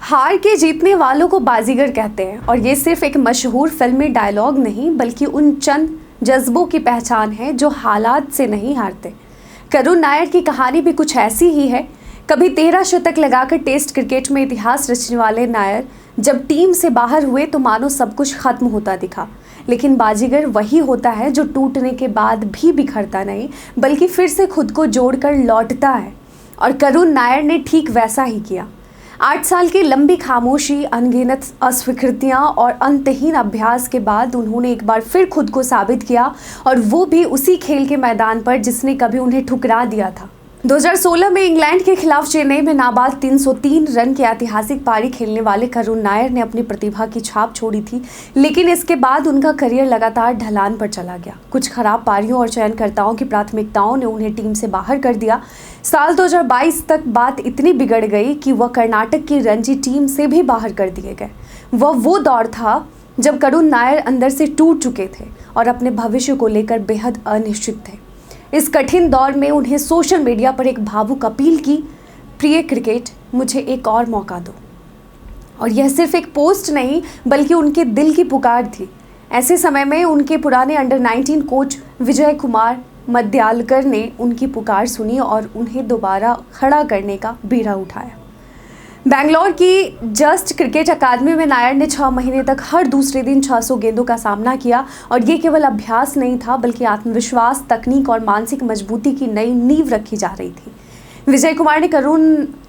हार के जीतने वालों को बाजीगर कहते हैं और ये सिर्फ एक मशहूर फिल्मी डायलॉग नहीं बल्कि उन चंद जज्बों की पहचान है जो हालात से नहीं हारते। करुण नायर की कहानी भी कुछ ऐसी ही है। कभी 13 शतक लगाकर टेस्ट क्रिकेट में इतिहास रचने वाले नायर जब टीम से बाहर हुए तो मानो सब कुछ खत्म होता दिखा। लेकिन बाजीगर वही होता है जो टूटने के बाद भी बिखरता नहीं बल्कि फिर से खुद को जोड़कर लौटता है, और करुण नायर ने ठीक वैसा ही किया। 8 साल की लंबी खामोशी, अनगिनत अस्वीकृतियां और अंतहीन अभ्यास के बाद उन्होंने एक बार फिर खुद को साबित किया, और वो भी उसी खेल के मैदान पर जिसने कभी उन्हें ठुकरा दिया था। 2016 में इंग्लैंड के खिलाफ चेन्नई में नाबाद 303 रन की ऐतिहासिक पारी खेलने वाले करुण नायर ने अपनी प्रतिभा की छाप छोड़ी थी, लेकिन इसके बाद उनका करियर लगातार ढलान पर चला गया। कुछ खराब पारियों और चयनकर्ताओं की प्राथमिकताओं ने उन्हें टीम से बाहर कर दिया। साल 2022 तक बात इतनी बिगड़ गई कि वह कर्नाटक की रणजी टीम से भी बाहर कर दिए गए। वो दौर था जब करुण नायर अंदर से टूट चुके थे और अपने भविष्य को लेकर बेहद अनिश्चित थे। इस कठिन दौर में उन्हें सोशल मीडिया पर एक भावुक अपील की, प्रिय क्रिकेट, मुझे एक और मौका दो। और यह सिर्फ एक पोस्ट नहीं बल्कि उनके दिल की पुकार थी। ऐसे समय में उनके पुराने अंडर 19 कोच विजय कुमार मद्यालकर ने उनकी पुकार सुनी और उन्हें दोबारा खड़ा करने का बीड़ा उठाया। बेंगलोर की जस्ट क्रिकेट अकादमी में नायर ने 6 महीने तक हर दूसरे दिन 600 गेंदों का सामना किया, और ये केवल अभ्यास नहीं था बल्कि आत्मविश्वास, तकनीक और मानसिक मजबूती की नई नींव रखी जा रही थी। विजय कुमार ने करुण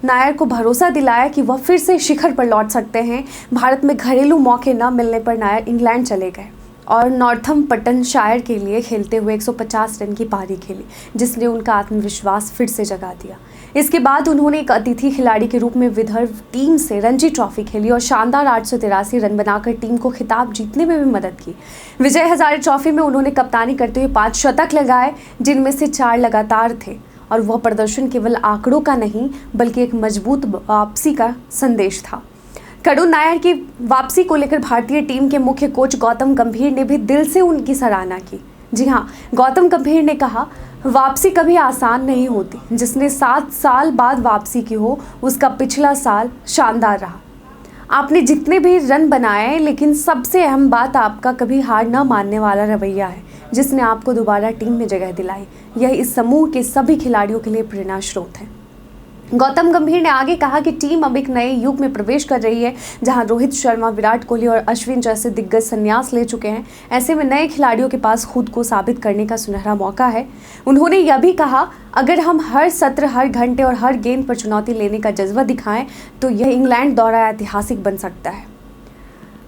नायर को भरोसा दिलाया कि वह फिर से शिखर पर लौट सकते हैं। भारत में घरेलू मौके न मिलने पर नायर इंग्लैंड चले गए और नॉर्थम्पटनशायर के लिए खेलते हुए 150 रन की पारी खेली, जिसने उनका आत्मविश्वास फिर से जगा दिया। इसके बाद उन्होंने एक अतिथि खिलाड़ी के रूप में विदर्भ टीम से रणजी ट्रॉफी खेली और शानदार 883 रन बनाकर टीम को खिताब जीतने में भी मदद की। विजय हजारे ट्रॉफी में उन्होंने कप्तानी करते हुए 5 शतक लगाए, जिनमें से 4 लगातार थे, और वह प्रदर्शन केवल आंकड़ों का नहीं बल्कि एक मजबूत वापसी का संदेश था। करुण नायर की वापसी को लेकर भारतीय टीम के मुख्य कोच गौतम गंभीर ने भी दिल से उनकी सराहना की। जी हाँ, गौतम गंभीर ने कहा, वापसी कभी आसान नहीं होती। जिसने 7 साल बाद वापसी की हो उसका पिछला साल शानदार रहा। आपने जितने भी रन बनाए, लेकिन सबसे अहम बात आपका कभी हार न मानने वाला रवैया है, जिसने आपको दोबारा टीम में जगह दिलाई। यह इस समूह के सभी खिलाड़ियों के लिए प्रेरणा स्रोत है। गौतम गंभीर ने आगे कहा कि टीम अब एक नए युग में प्रवेश कर रही है, जहां रोहित शर्मा, विराट कोहली और अश्विन जैसे दिग्गज संन्यास ले चुके हैं। ऐसे में नए खिलाड़ियों के पास खुद को साबित करने का सुनहरा मौका है। उन्होंने यह भी कहा, अगर हम हर सत्र, हर घंटे और हर गेंद पर चुनौती लेने का जज्बा दिखाएं तो यह इंग्लैंड दौरा ऐतिहासिक बन सकता है।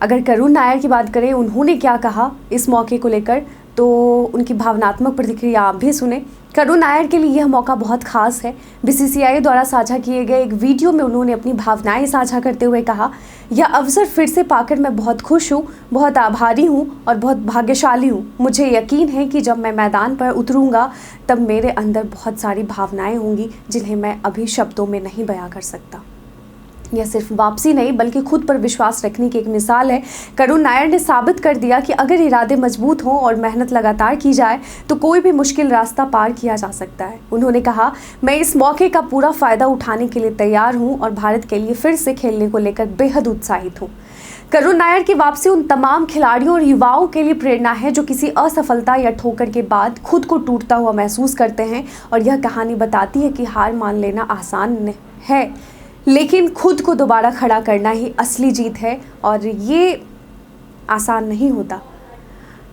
अगर करुण नायर की बात करें, उन्होंने क्या कहा इस मौके को लेकर, तो उनकी भावनात्मक प्रतिक्रिया आप भी सुने। करुण नायर के लिए यह मौका बहुत खास है। बीसीसीआई द्वारा साझा किए गए एक वीडियो में उन्होंने अपनी भावनाएं साझा करते हुए कहा, यह अवसर फिर से पाकर मैं बहुत खुश हूँ, बहुत आभारी हूँ और बहुत भाग्यशाली हूँ। मुझे यकीन है कि जब मैं मैदान पर उतरूँगा तब मेरे अंदर बहुत सारी भावनाएं होंगी जिन्हें मैं अभी शब्दों में नहीं बयां कर सकता। यह सिर्फ वापसी नहीं बल्कि खुद पर विश्वास रखने की एक मिसाल है। करुण नायर ने साबित कर दिया कि अगर इरादे मजबूत हों और मेहनत लगातार की जाए तो कोई भी मुश्किल रास्ता पार किया जा सकता है। उन्होंने कहा, मैं इस मौके का पूरा फायदा उठाने के लिए तैयार हूं और भारत के लिए फिर से खेलने को लेकर बेहद उत्साहित हूं। करुण नायर की वापसी उन तमाम खिलाड़ियों और युवाओं के लिए प्रेरणा है जो किसी असफलता या ठोकर के बाद खुद को टूटता हुआ महसूस करते हैं, और यह कहानी बताती है कि हार मान लेना आसान है, लेकिन खुद को दोबारा खड़ा करना ही असली जीत है, और ये आसान नहीं होता।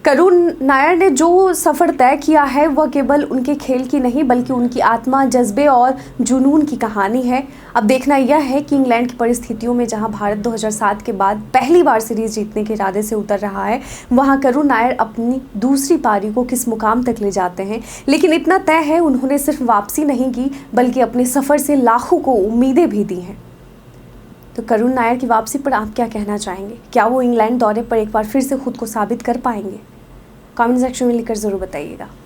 करुण नायर ने जो सफ़र तय किया है वह केवल उनके खेल की नहीं बल्कि उनकी आत्मा, जज्बे और जुनून की कहानी है। अब देखना यह है कि इंग्लैंड की परिस्थितियों में जहां भारत 2007 के बाद पहली बार सीरीज जीतने के इरादे से उतर रहा है, वहां करुण नायर अपनी दूसरी पारी को किस मुकाम तक ले जाते हैं। लेकिन इतना तय है, उन्होंने सिर्फ वापसी नहीं की बल्कि अपने सफ़र से लाखों को उम्मीदें भी दी हैं। तो करुण नायर की वापसी पर आप क्या कहना चाहेंगे? क्या वो इंग्लैंड दौरे पर एक बार फिर से खुद को साबित कर पाएंगे? कमेंट सेक्शन में लिखकर ज़रूर बताइएगा।